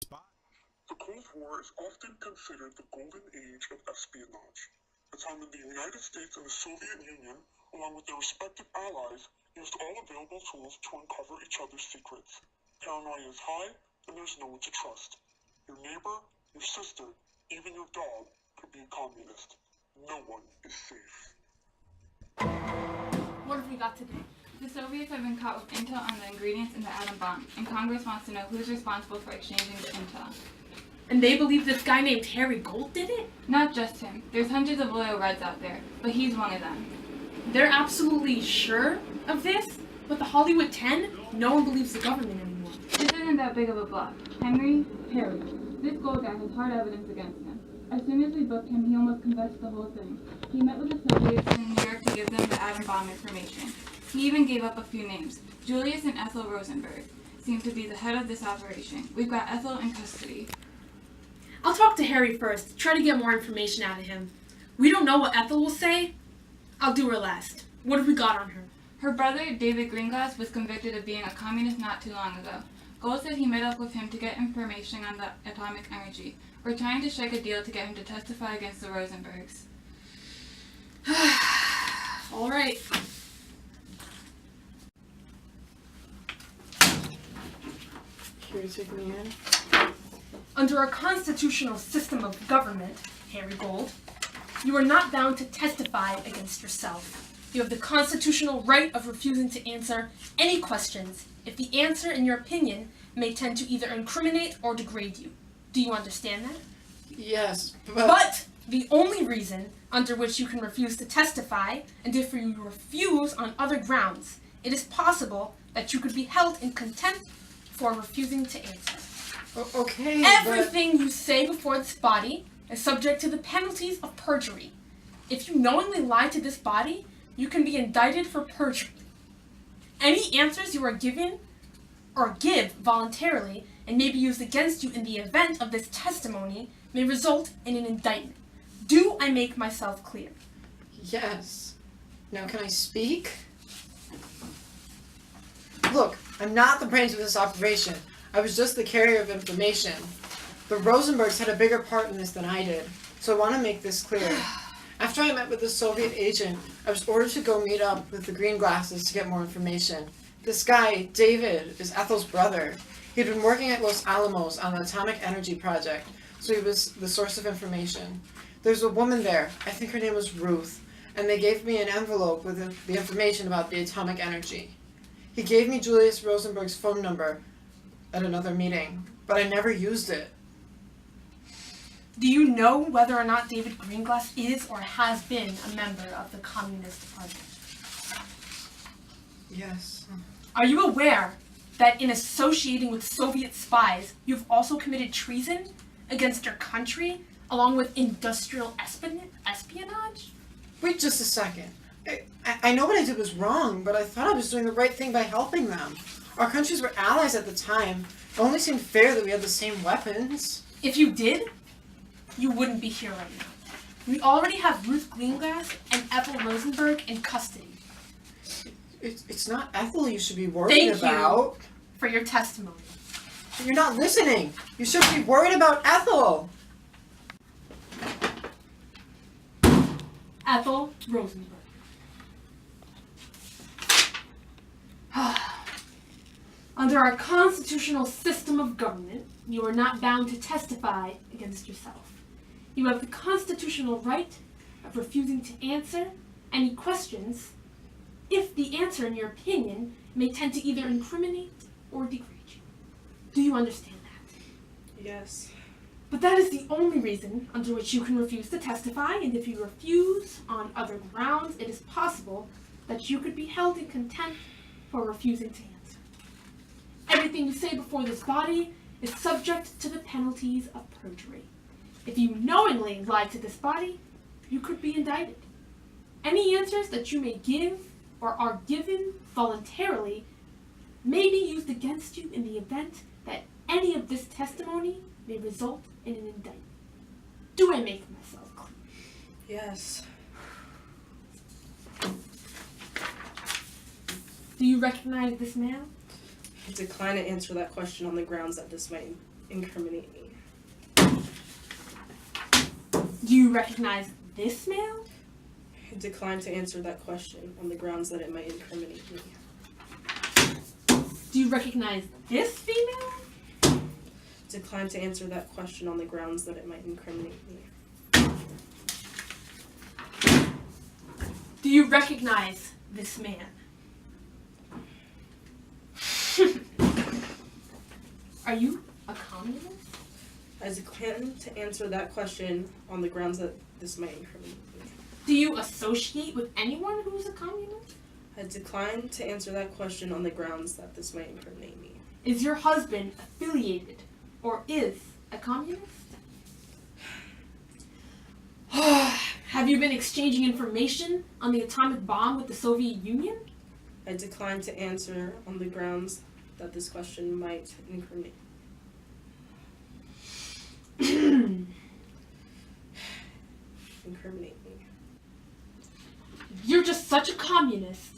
The Cold War is often considered the golden age of espionage, a time when the United States and the Soviet Union, along with their respective allies, used all available tools to uncover each other's secrets. Paranoia is high, and there's no one to trust. Your neighbor, your sister, even your dog could be a communist. No one is safe. What have we got today? The Soviets have been caught with intel on the ingredients in the atom bomb, and Congress wants to know who's responsible for exchanging the intel. And they believe this guy named Harry Gold did it? Not just him. There's hundreds of loyal Reds out there, but he's one of them. They're absolutely sure of this? But the Hollywood 10? No one believes the government anymore. This isn't that big of a bluff. Harry. This Gold guy has hard evidence against him. As soon as we booked him, he almost confessed the whole thing. He met with the Soviets in New York to give them the atom bomb information. He even gave up a few names. Julius and Ethel Rosenberg seem to be the head of this operation. We've got Ethel in custody. I'll talk to Harry first, try to get more information out of him. We don't know what Ethel will say. I'll do her last. What have we got on her? Her brother, David Greenglass, was convicted of being a communist not too long ago. Gold said he met up with him to get information on the atomic energy. We're trying to strike a deal to get him to testify against the Rosenbergs. All right. Here to take me in. Under our constitutional system of government, Harry Gold, you are not bound to testify against yourself. You have the constitutional right of refusing to answer any questions if the answer, in your opinion, may tend to either incriminate or degrade you. Do you understand that? Yes, But the only reason under which you can refuse to testify, and if you refuse on other grounds, it is possible that you could be held in contempt for refusing to answer. Okay, Everything you say before this body is subject to the penalties of perjury. If you knowingly lie to this body, you can be indicted for perjury. Any answers you are given or give voluntarily and may be used against you in the event of this testimony may result in an indictment. Do I make myself clear? Yes. Now can I speak? Look, I'm not the brains of this operation. I was just the carrier of information. The Rosenbergs had a bigger part in this than I did, so I want to make this clear. After I met with the Soviet agent, I was ordered to go meet up with the Green Glasses to get more information. This guy, David, is Ethel's brother. He'd been working at Los Alamos on the atomic energy project, so he was the source of information. There's a woman there, I think her name was Ruth, and they gave me an envelope with the information about the atomic energy. He gave me Julius Rosenberg's phone number at another meeting, but I never used it. Do you know whether or not David Greenglass is or has been a member of the Communist Party? Yes. Are you aware that in associating with Soviet spies, you've also committed treason against your country, along with industrial espionage? Wait just a second. I know what I did was wrong, but I thought I was doing the right thing by helping them. Our countries were allies at the time. It only seemed fair that we had the same weapons. If you did, you wouldn't be here right now. We already have Ruth Greenglass and Ethel Rosenberg in custody. It's not Ethel you should be worried about. Thank you for your testimony. You're not listening. You should be worried about Ethel. Ethel Rosenberg. Under our constitutional system of government, you are not bound to testify against yourself. You have the constitutional right of refusing to answer any questions if the answer, in your opinion, may tend to either incriminate or degrade you. Do you understand that? Yes. But that is the only reason under which you can refuse to testify, and if you refuse on other grounds, it is possible that you could be held in contempt for refusing to answer. Everything you say before this body is subject to the penalties of perjury. If you knowingly lie to this body, you could be indicted. Any answers that you may give or are given voluntarily may be used against you in the event that any of this testimony may result in an indictment. Do I make myself clear? Yes. Do you recognize this man? I decline to answer that question on the grounds that this may incriminate me. Do you recognize this male? I decline to answer that question on the grounds that it might incriminate me. Do you recognize this female? Decline to answer that question on the grounds that it might incriminate me. Do you recognize this man? Are you a communist? I decline to answer that question on the grounds that this might incriminate me. Do you associate with anyone who's a communist? I decline to answer that question on the grounds that this might incriminate me. Is your husband affiliated or is a communist? Have you been exchanging information on the atomic bomb with the Soviet Union? I decline to answer on the grounds that this question might incriminate me. You're just such a communist.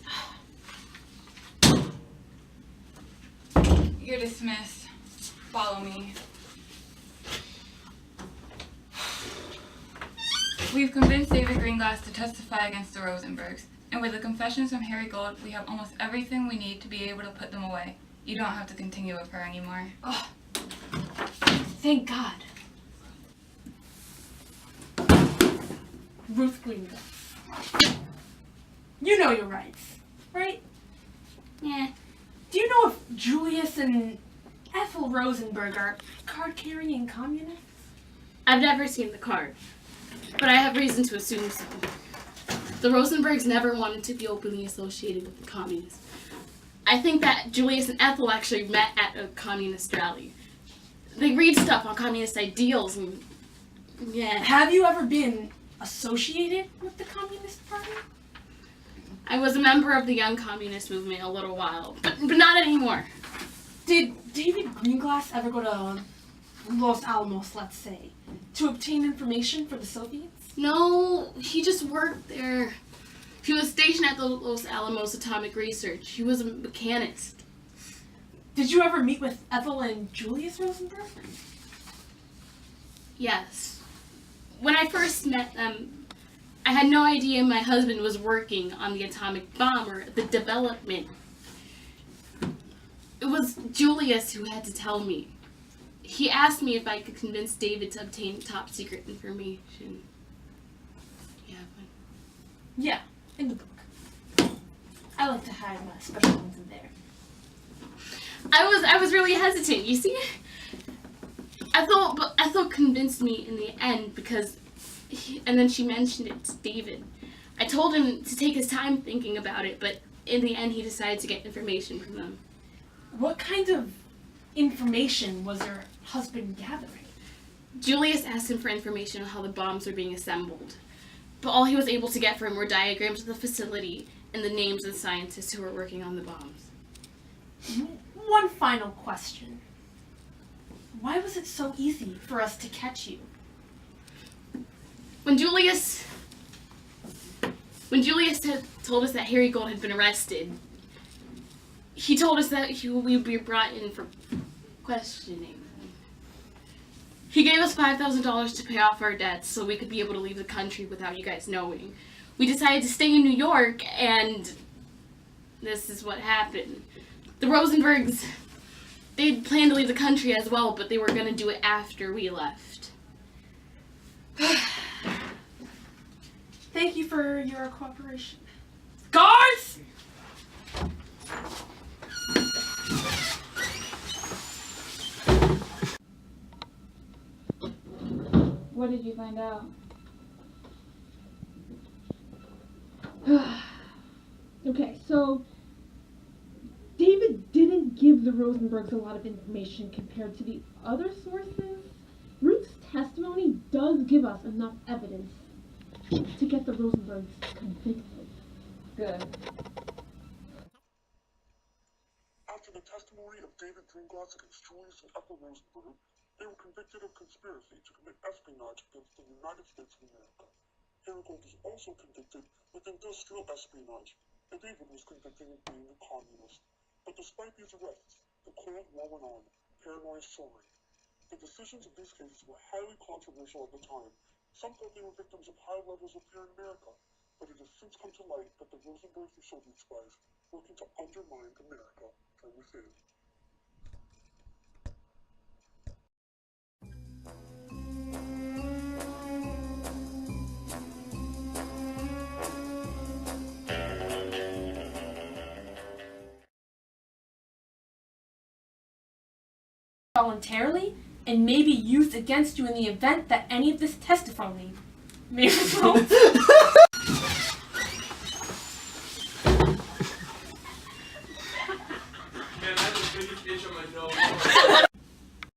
You're dismissed. Follow me. We've convinced David Greenglass to testify against the Rosenbergs, and with the confessions from Harry Gold, we have almost everything we need to be able to put them away. You don't have to continue with her anymore. Oh, thank God. Ruth Greenglass. You know your rights, right? Yeah. Do you know if Julius and Ethel Rosenberg are card-carrying communists? I've never seen the card, but I have reason to assume so. The Rosenbergs never wanted to be openly associated with the communists. I think that Julius and Ethel actually met at a communist rally. They read stuff on communist ideals and yeah. Have you ever been associated with the Communist Party? I was a member of the Young Communist Movement a little while, but not anymore. Did David Greenglass ever go to Los Alamos, let's say, to obtain information for the Soviets? No, he just worked there. He was stationed at the Los Alamos Atomic Research. He was a mechanist. Did you ever meet with Ethel and Julius Rosenberg? Yes. When I first met them, I had no idea my husband was working on the atomic bomb or the development. It was Julius who had to tell me. He asked me if I could convince David to obtain top secret information. Yeah, in the book. I like to hide my special ones in there. I was really hesitant, you see? Ethel convinced me in the end because and then she mentioned it to David. I told him to take his time thinking about it, but in the end he decided to get information from them. What kind of information was your husband gathering? Julius asked him for information on how the bombs were being assembled, but all he was able to get from him were diagrams of the facility and the names of the scientists who were working on the bombs. One final question. Why was it so easy for us to catch you? When Julius had told us that Harry Gold had been arrested, he told us that we would be brought in for questioning. He gave us $5,000 to pay off our debts so we could be able to leave the country without you guys knowing. We decided to stay in New York, and this is what happened. The Rosenbergs, they'd planned to leave the country as well, but they were going to do it after we left. Thank you for your cooperation. Guards! What did you find out? Okay, so David didn't give the Rosenbergs a lot of information compared to the other sources. Ruth's testimony does give us enough evidence to get the Rosenbergs convicted. Good. After the testimony of David Greenglass against Julius and Ethel Rosenberg, they were convicted of conspiracy to commit espionage against the United States of America. Harry Gold was also convicted with industrial espionage, and David was convicted of being a communist. But despite these arrests, the Cold War went on, paranoia soaring. The decisions of these cases were highly controversial at the time. Some thought they were victims of high levels of fear in America, but it has since come to light that the Rosenbergs were Soviet spies working to undermine America from within. Voluntarily and may be used against you in the event that any of this testimony may result